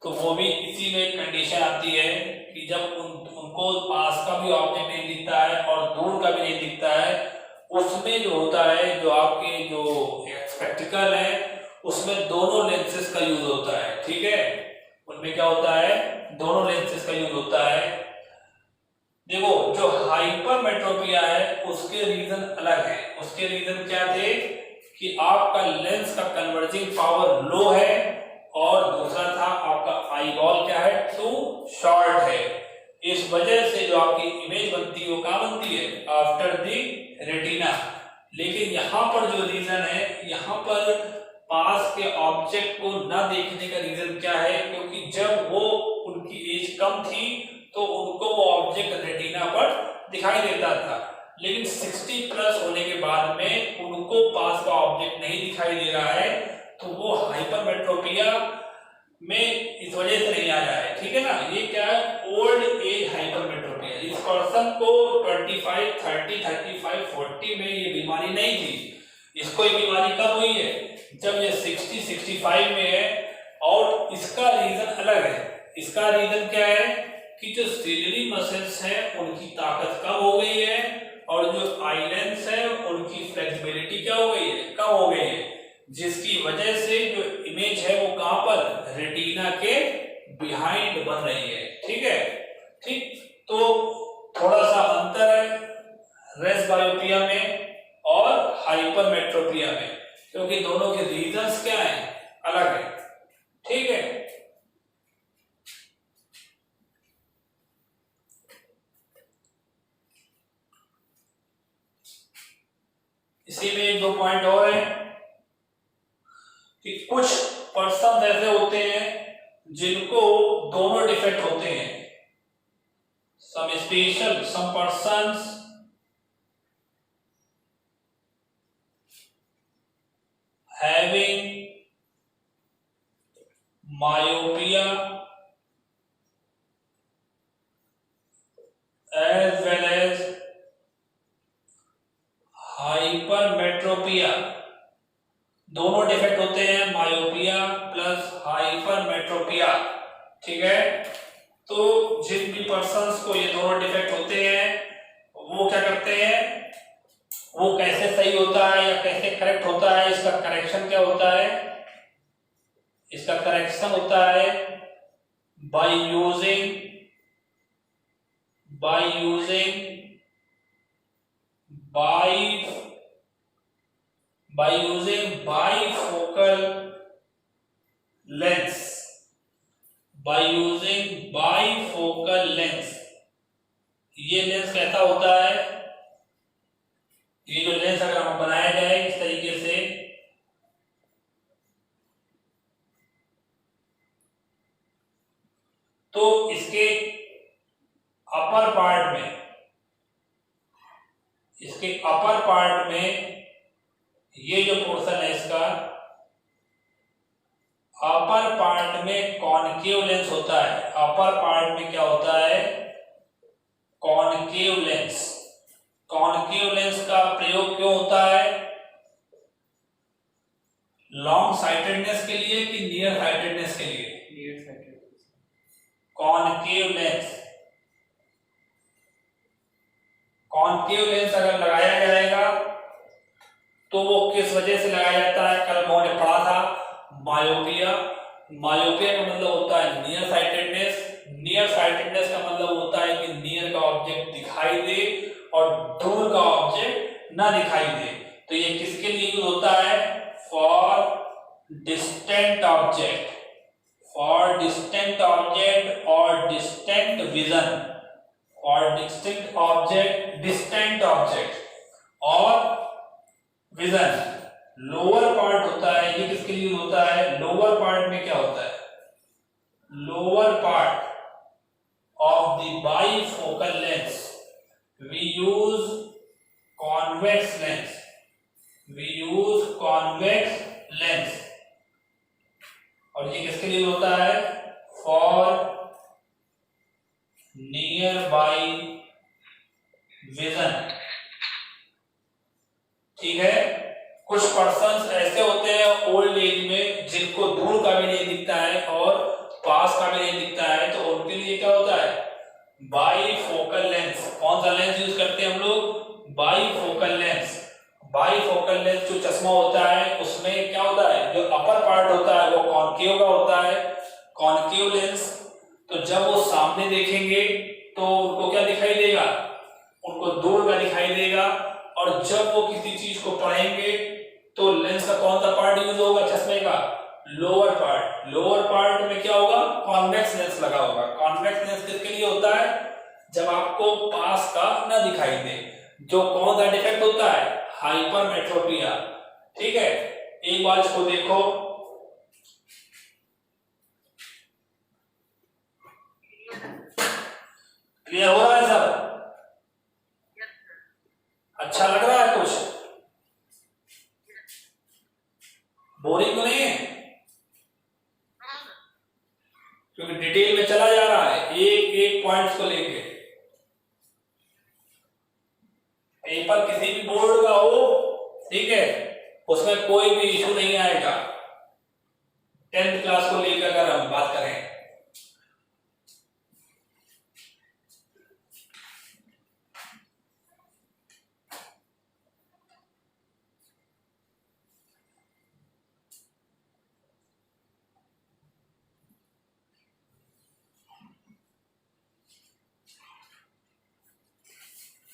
तो वो भी इसी में कंडीशन आती है कि जब उनको पास का भी ऑब्जेक्ट नहीं दिखता है और दूर का भी नहीं दिखता है, उसमें जो होता है, जो आपके जो स्पेक्टिकल है उसमें दोनों लेंसेज का यूज होता है, ठीक है। उनमें क्या होता है, दोनों लेंसेज का यूज होता है। देखो जो हाइपरमेट्रोपिया है उसके रीजन अलग है। उसके रीजन क्या थे कि आपका लेंस का कन्वर्जिंग पावर लो है और दूसरा था आपका आई बॉल क्या है, टू शॉर्ट है। इस वजह से जो आपकी इमेज बनती है वो कहां बनती है, आफ्टर दी रेटिना। लेकिन यहाँ पर जो रीजन है, यहाँ पर पास के ऑब्जेक्ट को न देखने का रीजन क्या है, क्योंकि जब वो उनकी एज कम थी तो उनको वो ऑब्जेक्ट रेटिना पर दिखाई देता था, लेकिन 60 प्लस होने के बाद में उनको पास का ऑब्जेक्ट नहीं दिखाई दे रहा है, तो वो हाइपरमेट्रोपिया में इस वजह से नहीं आ रहा है, ठीक है ना। ये क्या है, ओल्ड एज हाइपरमेट्रोपिया। इस पर्सन को 25, 30, 35, 40 में ये बीमारी नहीं थी। इसको ये बीमारी कब हुई है, जब ये 60, 65 में है। और इसका रीजन अलग है। इसका रीजन क्या है कि जो सिलियरी मसल्स हैं उनकी ताकत कम हो गई है और जो आई लेंस है उनकी फ्लेक्सिबिलिटी क्या हो गई है, कम हो गई है, जिसकी वजह से जो इमेज है वो कहां पर, रेटिना के बिहाइंड बन रही है, ठीक है। ठीक, तो थोड़ा सा अंतर है रेस बायोपिया में और हाइपरमेट्रोपिया में, क्योंकि दोनों के रीजंस क्या हैं, अलग है, ठीक है। इसी में एक दो पॉइंट और है कि कुछ पर्सन ऐसे होते हैं जिनको दोनों डिफेक्ट होते हैं। some persons having myopia as well as hypermetropia, दोनों डिफेक्ट होते हैं, मायोपिया प्लस हाइपरमेट्रोपिया, ठीक है। तो जिन भी पर्सन्स को ये दोनों डिफेक्ट होते हैं वो क्या करते हैं, वो कैसे सही होता है या कैसे करेक्ट होता है, इसका करेक्शन क्या होता है, इसका करेक्शन होता है बाय यूजिंग बाइफोकल लेंस, ये लेंस कैसा होता है, ये जो लेंस अगर हम बनाया जाए इस तरीके से, तो इसके अपर पार्ट में ये जो पोर्शन है इसका अपर पार्ट में कॉनकेव लेंस होता है। अपर पार्ट में क्या होता है? Concave lens. कॉनकेव लेंस का प्रयोग क्यों होता है? लॉन्ग साइटेडनेस के लिए कि नियर साइटेडनेस के लिए? Near sighted. Concave lens. Concave lens अगर लगाया जाएगा तो वो किस वजह से लगाया जाता है? कल हमने पढ़ा था मायोपिया। मायोपिया का मतलब होता है नियर साइटेडनेस। नियर साइटेडनेस का मतलब होता है कि नियर का ऑब्जेक्ट दिखाई दे और दूर का ऑब्जेक्ट ना दिखाई दे। तो ये किसके लिए यूज होता है? For distant object, for distant object और distant vision, for distant object, distant object और विजन। लोअर पार्ट होता है, ये किसके लिए होता है? लोअर पार्ट में क्या होता है? Lower part of the bifocal lens we use convex lens, we use convex lens. और ये किसके लिए होता है? For near by vision. ठीक है। कुछ पर्सन्स ऐसे होते हैं ओल्ड एज में जिनको दूर का भी नहीं दिखता है और पास का भी नहीं दिखता है, तो उनके लिए क्या होता है? Bifocal lens. कौन सा लेंस यूज करते हैं हम लोग? Bifocal lens. बाइफोकल लेंस जो चश्मा होता है उसमें क्या होता है? जो अपर पार्ट होता है वो कॉनकेव का होता है, कॉनकेव लेंस। तो जब वो सामने देखेंगे तो उनको क्या दिखाई देगा? उनको दूर का दिखाई देगा। और जब वो किसी चीज को पढ़ेंगे तो लेंस का कौन सा पार्ट यूज होगा चश्मे का? Lower part. लोअर पार्ट में क्या होगा? कॉन्वेक्स लेंस लगा होगा। कॉन्वेक्स लेंस किसके लिए होता है? जब आपको पास का ना दिखाई दे। जो कौन सा डिफेक्ट होता है? हाइपरमेट्रोपिया। ठीक है। एक बार इसको देखो, क्लियर हो रहा है सब? अच्छा लग रहा है? कुछ बोरिंग तो नहीं है? क्योंकि डिटेल में चला जा रहा है एक एक पॉइंट्स को लेके। पेपर किसी भी बोर्ड का हो, ठीक है, उसमें कोई भी इशू नहीं आएगा। 10th क्लास को लेकर अगर हम बात करें,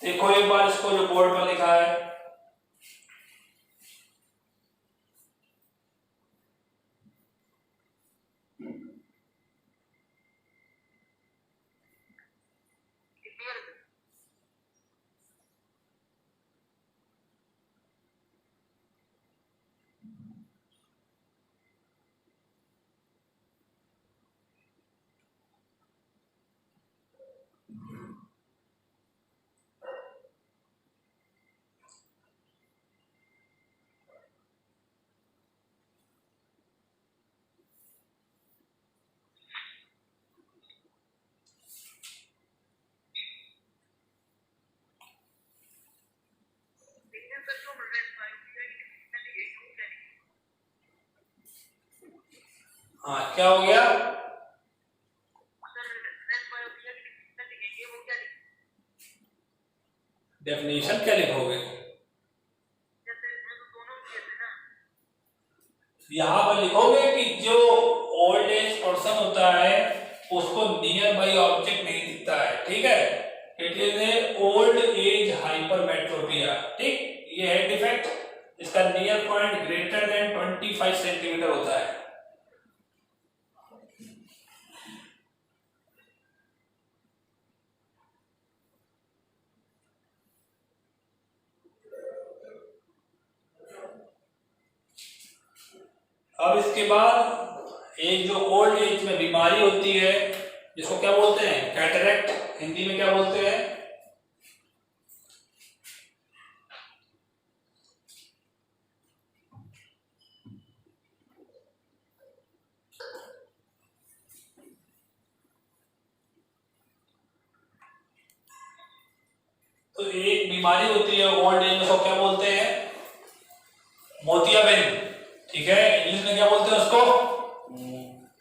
देखो एक बार इसको जो बोर्ड पर लिखा है, हाँ क्या हो गया? डेफिनेशन क्या लिखोगे? यहाँ पर लिखोगे कि जो ओल्ड एज पर्सन होता है उसको नियर बाई ऑब्जेक्ट नहीं दिखता है। ठीक है। It is a old age hypermetropia. ठीक, ये है डिफेक्ट। इसका near point greater than 25 centimetre होता है। अब इसके बाद एक जो ओल्ड एज में बीमारी होती है जिसको क्या बोलते हैं, कैटरेक्ट, हिंदी में क्या बोलते हैं? तो एक बीमारी होती है ओल्ड एज में, उसको क्या बोलते हैं? मोतियाबिंद, ठीक है। इंग्लिश में क्या बोलते हैं उसको?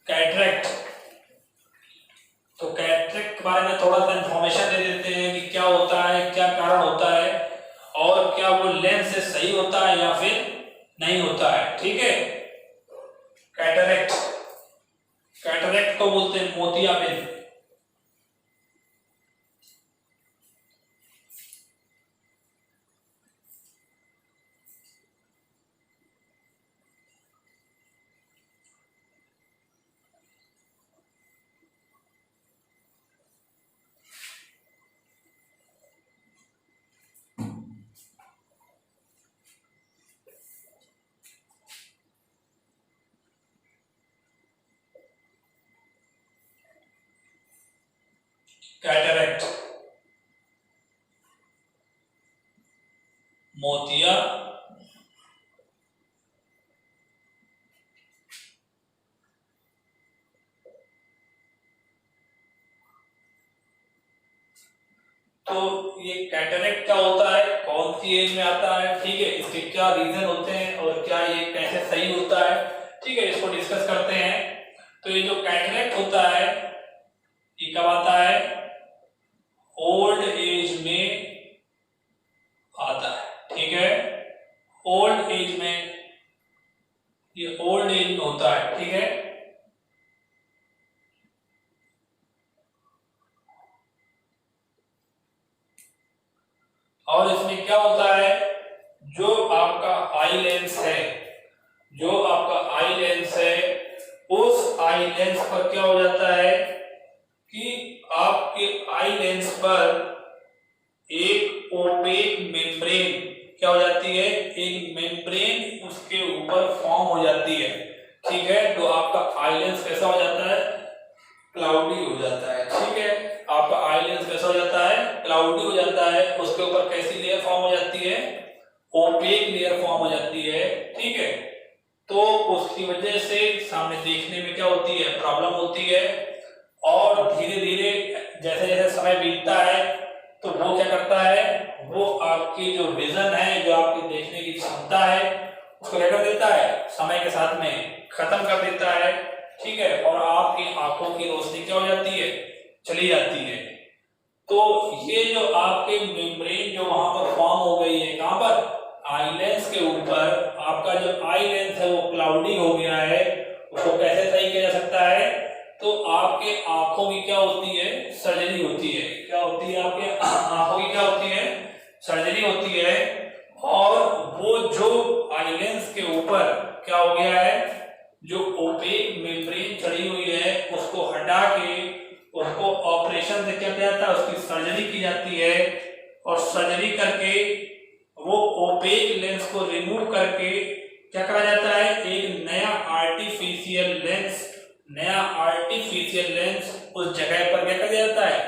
कैटरेक्ट। तो कैटरेक्ट के बारे में थोड़ा सा इंफॉर्मेशन दे देते हैं कि क्या होता है, क्या कारण होता है, और क्या वो लेंस से सही होता है या फिर नहीं होता है, ठीक है। कैटरेक्ट, कैटरेक्ट को बोलते हैं मोतियाबिंद। कैटरेक्ट, मोतिया तो ये कैटरेक्ट क्या होता है, कौन सी एज में आता है, ठीक है, इसके क्या रीजन होते हैं और क्या ये कैसे सही होता है, ठीक है, इसको डिस्कस करते हैं। तो ये जो कैटरेक्ट होता है ये कब आता है? ओल्ड एज में आता है, ठीक है। ओल्ड एज में, ये ओल्ड एज में होता है, ठीक है। और इसमें क्या होता है, जो आपका आई लेंस है, जो आपका आई लेंस है, उस आई लेंस पर क्या हो जाता है कि आपके आई लेंस पर एक ओपेक मेम्ब्रेन क्या हो जाती है, एक मेम्ब्रेन उसके ऊपर फॉर्म हो जाती है, ठीक है। तो आपका आई लेंस कैसा हो जाता है? क्लाउडी हो जाता है, ठीक है। आपका आई लेंस कैसा हो जाता है? क्लाउडी हो जाता है। उसके ऊपर कैसी लेयर फॉर्म हो जाती है? ओपेक लेयर फॉर्म हो जाती है, ठीक है। तो उसकी वजह से सामने देखने में क्या होती है, प्रॉब्लम होती है। और धीरे धीरे जैसे जैसे समय बीतता है तो वो क्या करता है, वो आपकी जो विजन है, जो आपकी देखने की क्षमता है, उसको क्या कर देता है, समय के साथ में खत्म कर देता है, ठीक है। और आपकी आंखों की रोशनी क्या हो जाती है, चली जाती है। तो ये जो आपके मेम्ब्रेन जो वहां पर फॉर्म हो गई है, कहां पर? आई लेंस के ऊपर, आपका जो आई लेंस है वो क्लाउडी हो गया है, उसको कैसे सही किया जा सकता है? तो आपके आंखों की क्या होती है, सर्जरी होती है। क्या होती है? आपके आंखों की क्या होती है, सर्जरी होती है। और वो जो आई लेंस के ऊपर क्या हो गया है, जो ओपेक मेम्ब्रेन चढ़ी हुई है, उसको हटा के उसको ऑपरेशन से क्या किया जाता है, उसकी सर्जरी की जाती है। और सर्जरी करके वो ओपेक लेंस को रिमूव करके क्या करा जाता है, एक नया आर्टिफिशियल लेंस, नया आर्टिफिशियल लेंस उस जगह पर क्या कर दिया जाता है,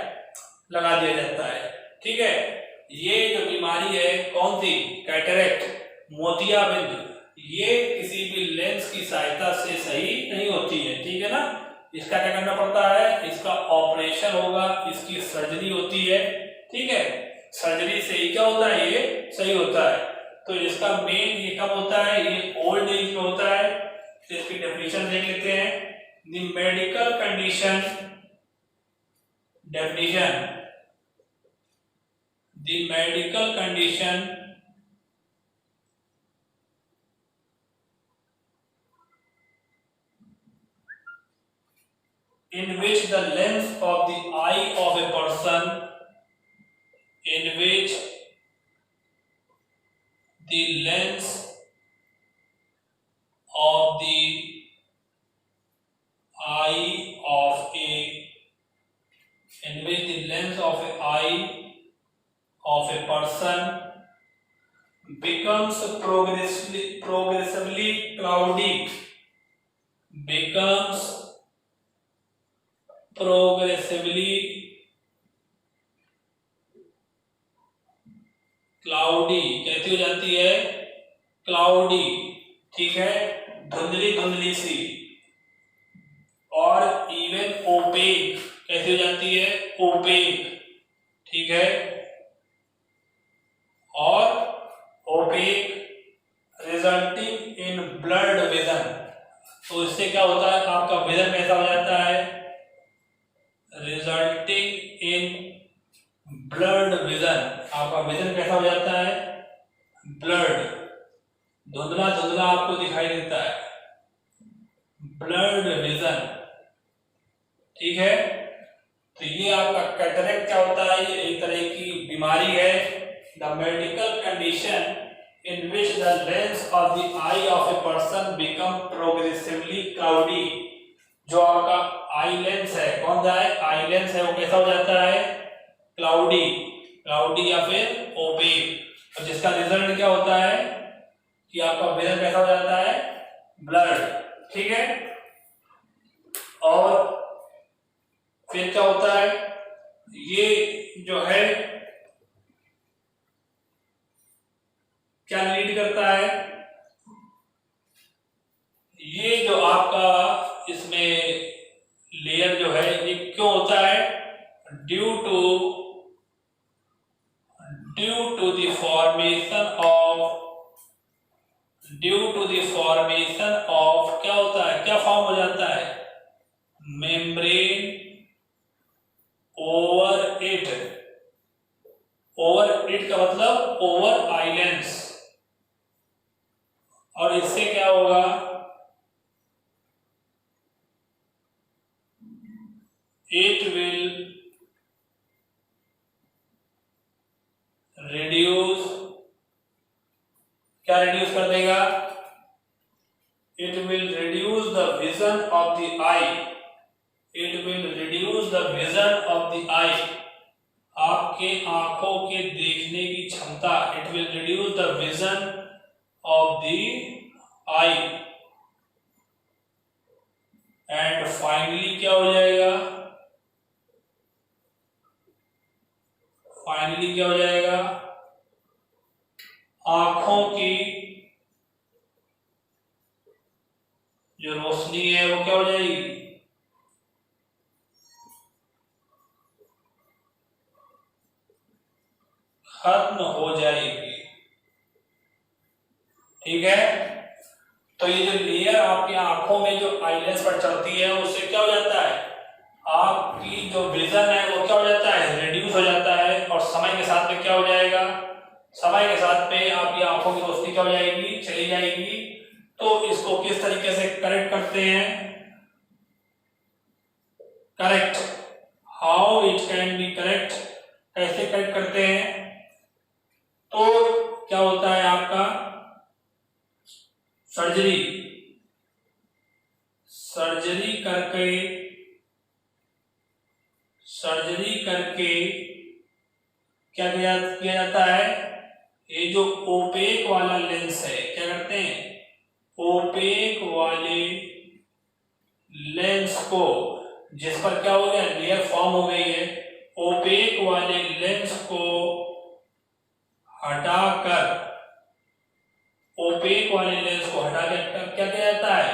लगा दिया जाता है, ठीक है। ये जो बीमारी है कौन सी, कैटरेक्ट, मोतियाबिंद, ये किसी भी लेंस की सहायता से सही नहीं होती है, ठीक है ना। इसका क्या करना पड़ता है, इसका ऑपरेशन होगा, इसकी सर्जरी होती है, ठीक है। सर्जरी से ही क्या होता है, ये सही होता है। तो इसका मेन ये कब होता है, ये ओल्ड एज में होता है। तो इसकी डेफिनेशन देख लेते हैं। The medical condition, definition, the medical condition in which the lens of the eye of a person, in which the lens of the eye of a, in which the lens of a eye of a person becomes progressively cloudy, becomes progressively cloudy कैसी हो जाती है? Cloudy, ठीक है, धुंधली धुंधली सी। और even OPEC कैसी हो जाती है? ओपेक, ठीक है। और opaque resulting in blurred vision, तो इससे क्या होता है? आपका विजन कैसा हो जाता है? रिजल्टिंग इन ब्लर्ड विजन, आपका विजन कैसा हो जाता है? ब्लर्ड, धुंधला धुंधला आपको दिखाई देता है, ब्लर्ड विजन, ठीक है। तो ये आपका कैटरेक्ट क्या होता है? ये एक तरह की बीमारी है, the medical condition in which the lens of the eye of a person become progressively cloudy। जो आपका आई लेंस है, कौन सा है? आई लेंस है, वो कैसा हो जाता है? क्लाउडी, क्लाउडी या फिर ओपेक। और जिसका रिजल्ट क्या होता है कि आपका विजन कैसा हो जाता है? ब्लर्ड, ठीक है। और फिर क्या होता है? ये जो है क्या लीड करता है? ये जो आपका इसमें लेयर जो है ये क्यों होता है? Due to the formation of क्या होता है? क्या फॉर्म हो जाता है? मेम्ब्रेन ओवर इट का मतलब ओवर आइलेंस। और इससे क्या होगा? इट विल रिड्यूस, क्या रिड्यूस कर देगा? It will reduce the vision of the eye, it will reduce the vision of the eye, आपके आंखों के देखने की क्षमता, it will reduce the vision of the eye. And finally क्या हो जाएगा? फाइनली क्या हो जाएगा? आंखों की जो रोशनी है वो क्या हो जाएगी? खत्म हो जाएगी, ठीक है। तो ये जो लेयर आपकी आंखों में जो आईलेंस पर चढ़ती है उससे क्या हो जाता है? आपकी जो विजन है वो क्या हो जाता है? रिड्यूस हो जाता है। और समय के साथ में क्या हो जाएगा? समय के साथ में आपकी आंखों की रोशनी क्या हो जाएगी? चली जाएगी। तो इसको किस तरीके से करेक्ट करते हैं? Correct, how it can be correct, कैसे करेक्ट करते हैं? तो क्या होता है आपका? सर्जरी करके क्या किया जाता है? ये जो ओपेक वाला लेंस है, क्या करते हैं? ओपेक वाले लेंस को, जिस पर क्या हो गया? लेयर फॉर्म हो गई है, ओपेक वाले लेंस को हटाकर, ओपेक वाले लेंस को हटाकर क्या किया जाता है?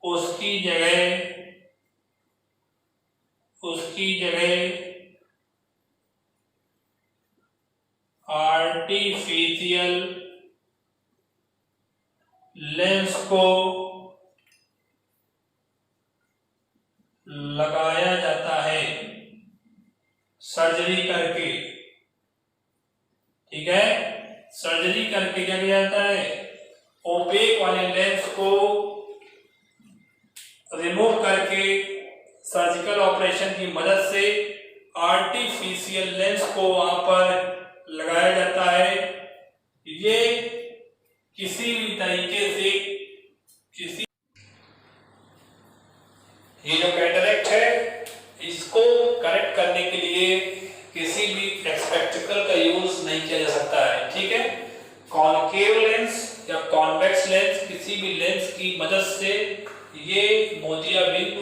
उसकी जगह आर्टिफिशियल लेंस को लगाया जाता है सर्जरी करके, ठीक है। सर्जरी करके क्या किया जाता है? ओपेक वाले लेंस को रिमूव करके सर्जिकल ऑपरेशन की मदद से आर्टिफिशियल लेंस को वहां पर लगाया जाता है। ये किसी भी तरीके से ये जो कैटरेक्ट है इसको करेक्ट करने के लिए किसी भी स्पेक्टिकल का यूज नहीं किया जा सकता है, ठीक है। कॉनकेव लेंस या कॉन्वेक्स लेंस, किसी भी लेंस की मदद से ये मोतियाबिंद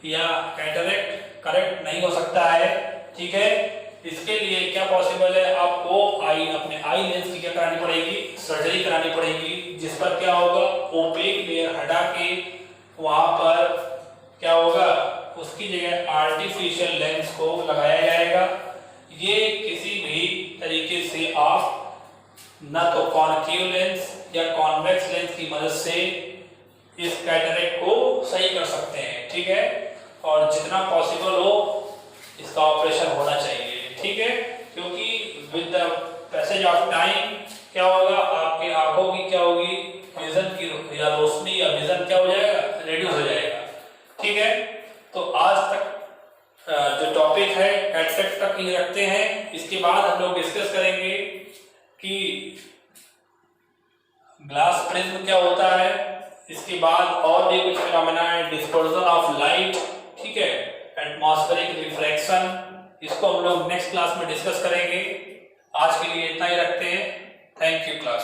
या कैटरेक्ट करेक्ट नहीं हो सकता है, ठीक है। इसके लिए क्या पॉसिबल है, आपको अपने आई लेंस की क्या करानी पड़ेगी, सर्जरी करानी पड़ेगी, जिस पर क्या होगा, ओपेक लेयर हटा के वहां पर क्या होगा, उसकी जगह आर्टिफिशियल लेंस को लगाया जाएगा। ये किसी भी तरीके से आप न तो कॉनकेव लेंस या कॉन्वेक्स लेंस की मदद से इस कैटरेक्ट को सही कर सकते हैं, ठीक है। और जितना पॉसिबल हो इसका ऑपरेशन होना चाहिए, ठीक है, क्योंकि with the passage of time क्या होगा, आपके आंखों की क्या होगी, विजन की या रोशनी या विजन क्या हो जाएगा, रिड्यूस हो जाएगा, ठीक है। तो आज तक जो टॉपिक है कैटरेक्ट तक ही रखते हैं। इसके बाद हम लोग डिस्कस करेंगे कि ग्लास प्रिज्म क्या होता है, इसके बाद और भी कुछ फिनोमेना है, डिस्पर्जन ऑफ लाइट, ठीक है, एटमॉस्फेरिक रिफ्रैक्शन, इसको हम लोग नेक्स्ट क्लास में डिस्कस करेंगे। आज के लिए इतना ही रखते हैं। Thank you class.